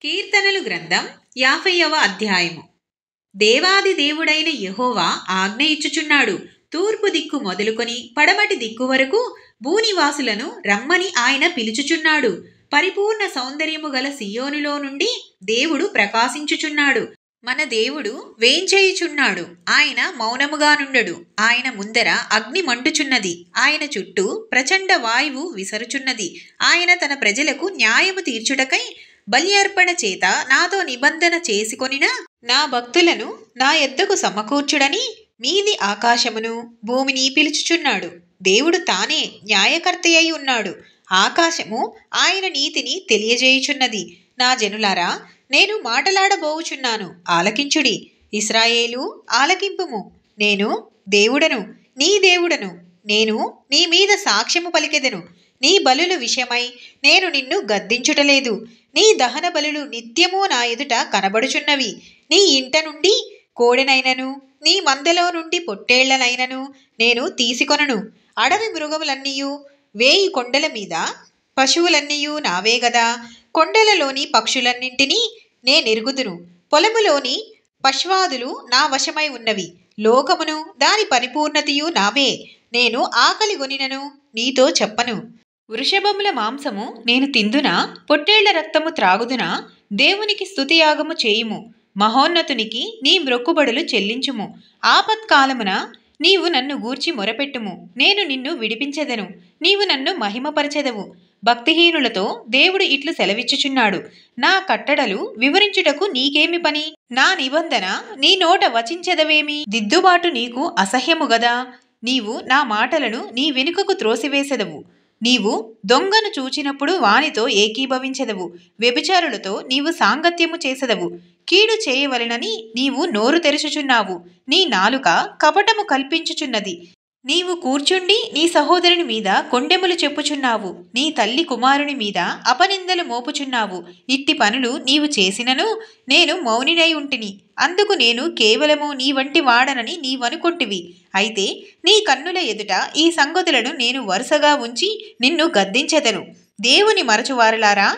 కీర్తనలు గ్రంథం 50వ అధ్యాయము. దేవాది దేవుడైన యెహోవా ఆజ్ఞ ఇచ్చుచున్నాడు. తూర్పు దిక్కు మొదలుకొని పడమటి దిక్కు వరకు భూనివాసులను రమ్మని ఆయన పిలుచుచున్నాడు. పరిపూర్ణ సౌందర్యము గల సియోనులో నుండి దేవుడు ప్రకాశించుచున్నాడు. మన దేవుడు వేంచేయుచున్నాడు. ఆయన మౌనముగా నుండడు. ఆయన ముందర అగ్ని మండుచున్నది. ఆయన చుట్టూ ప్రచండ వాయువు విసరుచున్నది. ఆయన తన ప్రజలకు న్యాయము తీర్చుటకై బలి అర్పణ చేత నాతో నిబంధన చేసుకొనిన నా భక్తులను నా యొద్దకు సమకూర్చుడని మీది ఆకాశమును భూమిని పిలుచుచున్నాడు. దేవుడు తానే న్యాయకర్త అయి ఉన్నాడు. ఆకాశము ఆయన నీతిని తెలియజేయుచున్నది. నా జనులారా, నేను మాటలాడబోవుచున్నాను, ఆలకించుడి. ఇశ్రాయేలు, ఆలకింపుము. నేను దేవుడను, నీ దేవుడను. నేను నీ మీద సాక్ష్యము పలికెదను. నీ బలుల విషయమై నేను నిన్ను గద్దించుటలేదు. నీ దహన బలులు నిత్యము నా ఎదుట కనబడుచున్నవి. నీ ఇంట నుండి కోడెనైనను నీ మందలో నుండి పొట్టేళ్లనైనను నేను తీసుకొనను. అడవి మృగములన్నీయు 1000 కొండల మీద పశువులన్నీయు నావే గదా. కొండలలోని పక్షులన్నింటినీ నేనెరుగుదును. పొలములోని పశ్వాదులు నా వశమై ఉన్నవి. లోకమును దాని పరిపూర్ణతయు నావే. నేను ఆకలి గొనినను నీతో చెప్పను. వృషభముల మాంసము నేను తిందునా, పొట్టేళ్ల రక్తము త్రాగుదునా? దేవునికి స్తుతియాగము చేయుము. మహోన్నతునికి నీ మ్రొక్కుబడులు చెల్లించుము. ఆపత్కాలమున నీవు నన్ను గూర్చి మొరపెట్టుము. నేను నిన్ను విడిపించెదను. నీవు నన్ను మహిమపరచెదవు. భక్తిహీనులతో దేవుడు ఇట్లు సెలవిచ్చుచున్నాడు. నా కట్టడలు వివరించుటకు నీకేమి పని? నా నిబంధన నీ నోట వచించెదవేమి? దిద్దుబాటు నీకు అసహ్యము గదా. నీవు నా మాటలను నీ వెనుకకు త్రోసివేసెదవు. నీవు దొంగను చూచినప్పుడు వానితో ఏకీభవించెదవు. వ్యభిచారులతో నీవు సాంగత్యము చేసెదవు. కీడు చేయవలెనని నీవు నోరు తెరుచుచున్నావు. నీ నాలుక కపటము కల్పించుచున్నది. నీవు కూర్చుండి నీ సహోదరుని మీద కొండెములు చెప్పుచున్నావు. నీ తల్లి కుమారుని మీద అపనిందలు మోపుచున్నావు. ఇట్టి పనులు నీవు చేసినను నేను మౌనినై ఉంటిని. అందుకు నేను కేవలము నీ వంటి వాడనని నీవనుకొంటివి. అయితే నీ కన్నుల ఎదుట ఈ సంగతులను నేను వరుసగా ఉంచి నిన్ను గద్దించెదను. దేవుని మరచువారులారా,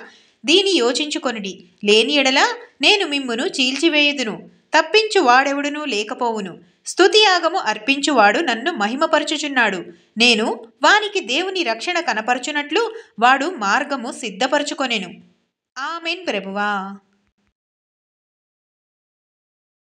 దీని యోచించుకొనుడి. లేని ఎడల నేను మిమ్మును చీల్చివేయుదును. తప్పించు వాడెవడునూ లేకపోవును. స్తుతియాగము అర్పించువాడు నన్ను మహిమపరచుచున్నాడు. నేను వానికి దేవుని రక్షణ కనపరచునట్లు వాడు మార్గము సిద్ధపరచుకొనెను. ఆమెన్ ప్రభువా.